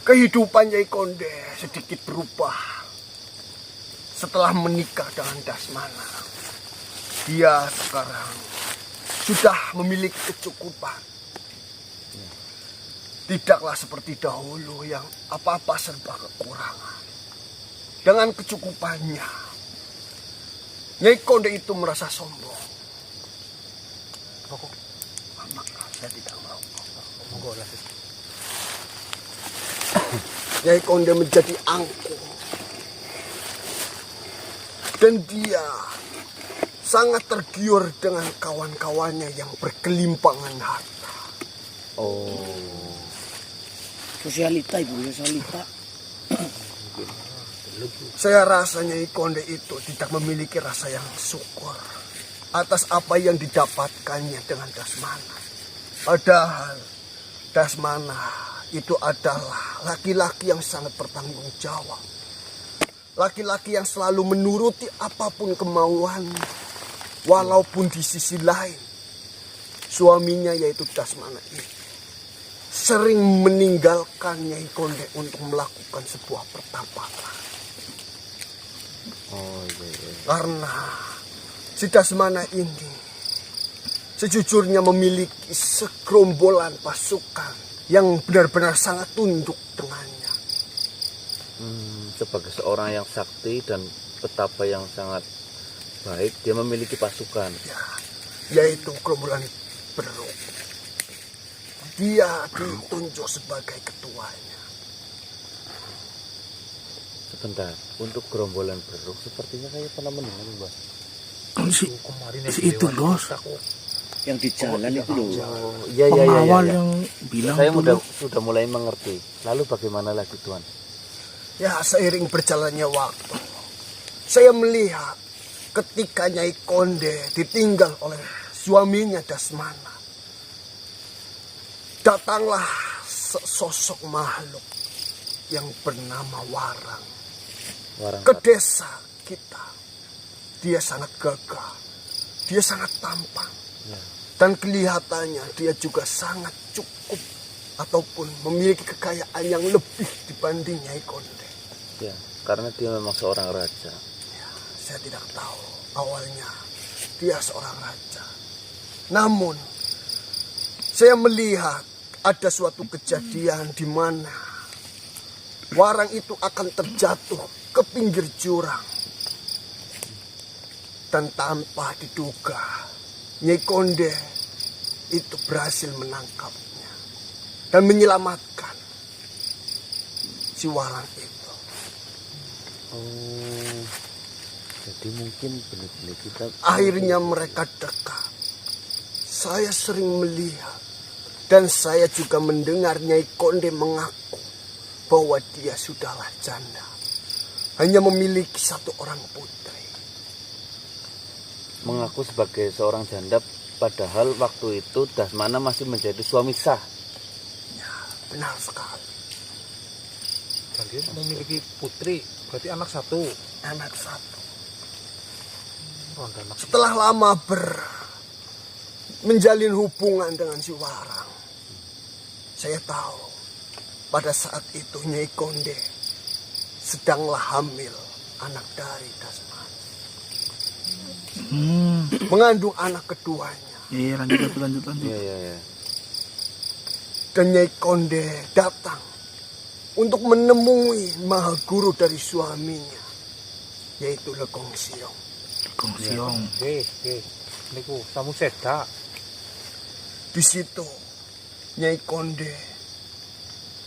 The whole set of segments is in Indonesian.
Kehidupan Nyai Konde sedikit berubah setelah menikah dengan Dasmana. Dia sekarang sudah memiliki kecukupan. Tidaklah seperti dahulu yang apa-apa serba kekurangan. Dengan kecukupannya, Nyai Konde itu merasa sombong. Rokok. Maaf, saya tidak merokok. Monggo lah. Nyai Konde menjadi angkuh. Dan dia sangat tergiur dengan kawan-kawannya yang berkelimpangan harta. Oh. Sosialita ibu, sosialita. Saya rasa Nyai Konde itu tidak memiliki rasa yang syukur atas apa yang didapatkannya dengan Dasmana. Padahal Dasmana itu adalah laki-laki yang sangat bertanggung jawab. Laki-laki yang selalu menuruti apapun kemauannya. Walaupun di sisi lain, suaminya yaitu Dasmana ini sering meninggalkan Nyai Konde untuk melakukan sebuah pertapaan. Oh iya. Karena si Dasmana ini sejujurnya memiliki segerombolan pasukan yang benar-benar sangat tunduk dengannya. Sebagai seorang yang sakti dan petapa yang sangat baik, dia memiliki pasukan. Ya, yaitu gerombolan Beruk. Dia ditunjuk sebagai ketuanya. Sebentar, untuk gerombolan Beruk sepertinya saya pernah mendengar, Mbak. Si itu loh. Yang di jalan itu loh. Oh, iya. Pengawal yang bilang Saya dulu. sudah mulai mengerti. Lalu bagaimana lagi, Tuan? Ya, seiring berjalannya waktu, saya melihat ketika Nyai Konde ditinggal oleh suaminya Dasmana, datanglah sosok makhluk yang bernama Warang ke desa kita. Dia sangat gagah, dia sangat tampan, dan kelihatannya dia juga sangat cukup ataupun memiliki kekayaan yang lebih dibanding Nyai Konde. Ya, karena dia memang seorang raja. Ya, saya tidak tahu awalnya dia seorang raja. Namun saya melihat ada suatu kejadian di mana Warang itu akan terjatuh ke pinggir jurang. Dan tanpa diduga, Nyai Konde itu berhasil menangkapnya dan menyelamatkan si Warang itu. Oh, jadi mungkin benar-benar kita. Akhirnya mereka dekat. Saya sering melihat dan saya juga mendengar Nyai Konde mengaku bahwa dia sudahlah janda, hanya memiliki satu orang putri. Mengaku sebagai seorang janda, padahal waktu itu Dasmana masih menjadi suami sah. Ya, benar sekali. Dan dia memiliki putri, berarti anak satu. Anak satu. Ronda anak. Setelah lama menjalin hubungan dengan si Warang, saya tahu pada saat itu Nyai Konde sedanglah hamil anak dari Dasmana. Mengandung anak keduanya. Iya, lanjut. Iya. Dan Nyai Konde datang untuk menemui Mahaguru dari suaminya, yaitu Legong Siong. Kong Siong. Nggih. Niku tamu sedak. Di situ Nyai Konde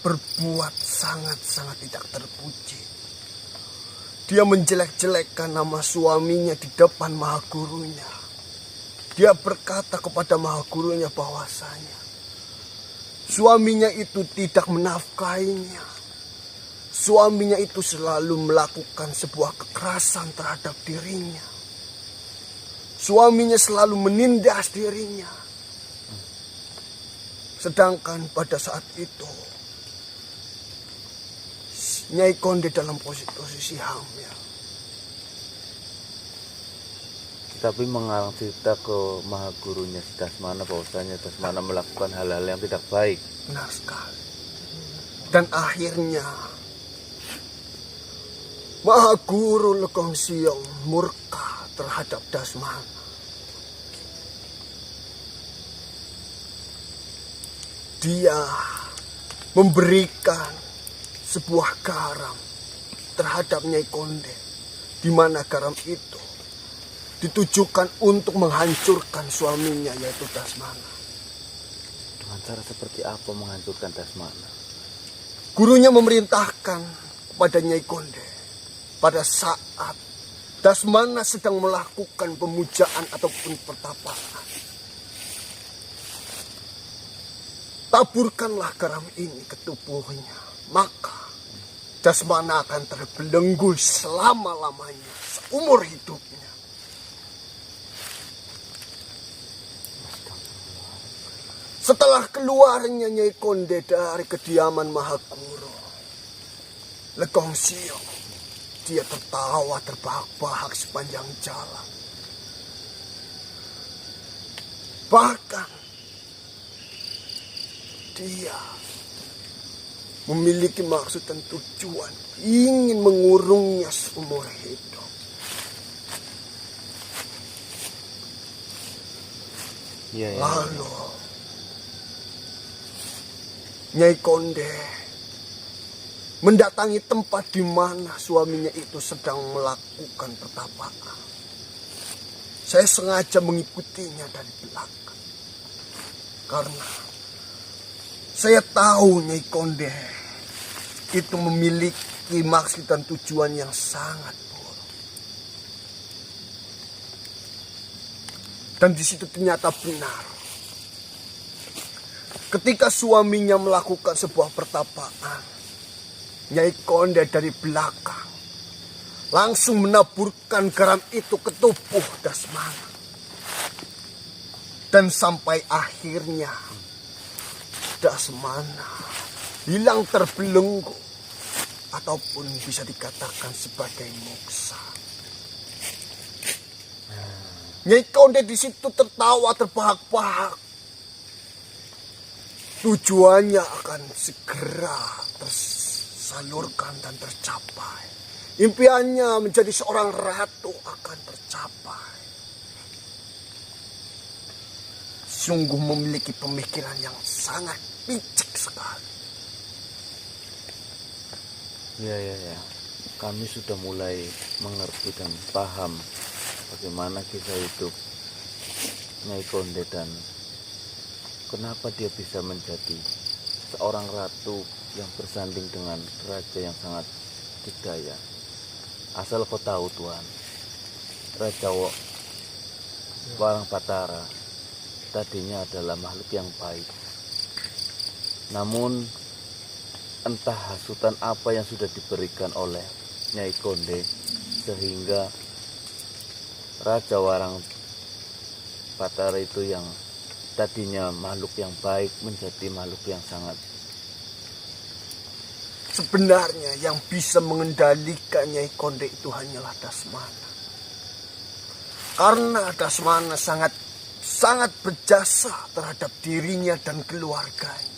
berbuat sangat-sangat tidak terpuji. Dia menjelek-jelekkan nama suaminya di depan Mahagurunya. Dia berkata kepada Mahagurunya bahwasanya suaminya itu tidak menafkahinya. Suaminya itu selalu melakukan sebuah kekerasan terhadap dirinya. Suaminya selalu menindas dirinya. Sedangkan pada saat itu Nyai Konde dalam posisi hamil. Tapi mengarang cerita ke Mahagurunya si Dasmana bahwasanya Dasmana melakukan hal-hal yang tidak baik. Benar sekali. Dan akhirnya Maha Guru Legong Siong murka terhadap Dasmana. Dia memberikan sebuah garam terhadap Nyai Konde, di mana garam itu ditujukan untuk menghancurkan suaminya, yaitu Dasmana. Dengan cara seperti apa menghancurkan Dasmana? Gurunya memerintahkan kepada Nyai Konde pada saat Dasmana sedang melakukan pemujaan ataupun pertapaan. Taburkanlah garam ini ke tubuhnya, maka Dasmana akan terbelenggu selama-lamanya, seumur hidupnya. Setelah keluarnya Nyai Konde dari kediaman Maha Guru Legong Siong, dia tertawa terbahak-bahak sepanjang jalan. Bahkan dia memiliki maksud dan tujuan ingin mengurungnya seumur hidup. Lalu Nyai Konde mendatangi tempat di mana suaminya itu sedang melakukan pertapaan. Saya sengaja mengikutinya dari belakang, karena saya tahu Nyai Konde itu memiliki maksud dan tujuan yang sangat buruk. Dan di situ ternyata benar. Ketika suaminya melakukan sebuah pertapaan, Nyai Konde dari belakang langsung menaburkan garam itu ke tubuh Dasmana. Dan sampai akhirnya Dasmana hilang terbelenggu, ataupun bisa dikatakan sebagai moksa. Nyai Konde di situ tertawa terbahak-bahak. Tujuannya akan segera tersalurkan dan tercapai. Impiannya menjadi seorang ratu akan tercapai. Sungguh memiliki pemikiran yang sangat picik sekali. Ya. Kami sudah mulai mengerti dan paham bagaimana kisah hidup Nyai Konde dan kenapa dia bisa menjadi seorang ratu yang bersanding dengan raja yang sangat dikdaya. Asal kau tahu Tuhan, Raja Warang Patara tadinya adalah makhluk yang baik. Namun entah hasutan apa yang sudah diberikan oleh Nyai Konde sehingga Raja Warang Patara itu yang tadinya makhluk yang baik menjadi makhluk yang sangat. Sebenarnya yang bisa mengendalikan Nyai Konde itu hanyalah Dasmana. Karena Dasmana sangat berjasa terhadap dirinya dan keluarganya.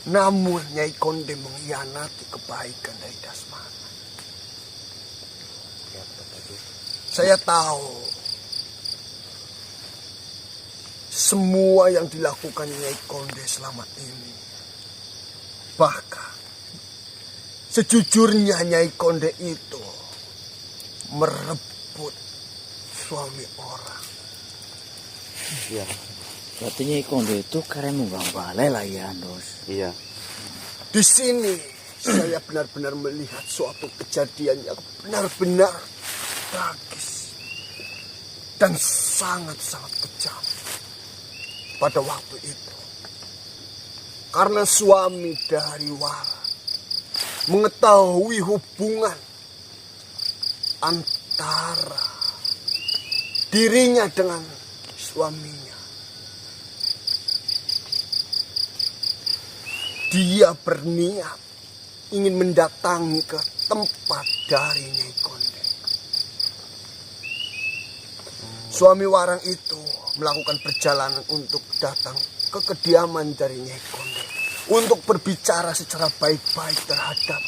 Namun Nyai Konde mengkhianati kebaikan dari Dasmana. Saya tahu semua yang dilakukan Nyai Konde selama ini. Bahkan sejujurnya Nyai Konde itu merebut suami orang. Iya. Berarti Nyai Konde itu karena nunggang balai lah ya, Dos. Iya. Di sini saya benar-benar melihat suatu kejadian yang benar-benar tragis dan sangat-sangat kejam pada waktu itu. Karena suami dari Wara mengetahui hubungan antara dirinya dengan suaminya. Dia berniat ingin mendatangi ke tempat dari Nyai Konde. Suami Warang itu melakukan perjalanan untuk datang ke kediaman dari Nyai Konde. untuk berbicara secara baik-baik terhadap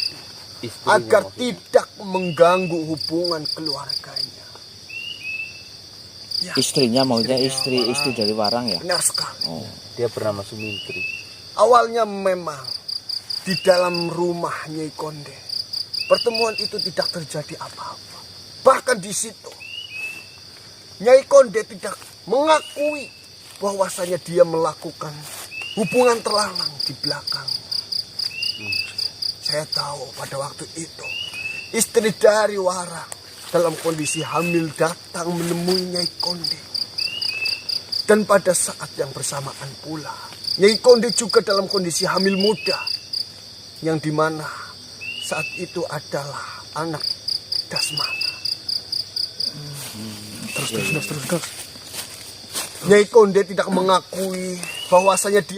Istrinya agar maksudnya. tidak mengganggu hubungan keluarganya. Ya, Istrinya maunya istri dari Warang ya. benar sekali. Oh. Dia bernama Sumintri. Awalnya memang di dalam rumah Nyai Konde pertemuan itu tidak terjadi apa-apa. Bahkan di situ Nyai Konde tidak mengakui bahwasanya dia melakukan hubungan terlarang di belakang. Saya tahu pada waktu itu istri dari Warang dalam kondisi hamil datang menemui Nyai Konde. Dan pada saat yang bersamaan pula Nyai Konde juga dalam kondisi hamil muda, yang dimana saat itu adalah anak Dasmana. Terus. Nyai Konde tidak mengakui bahwasanya dia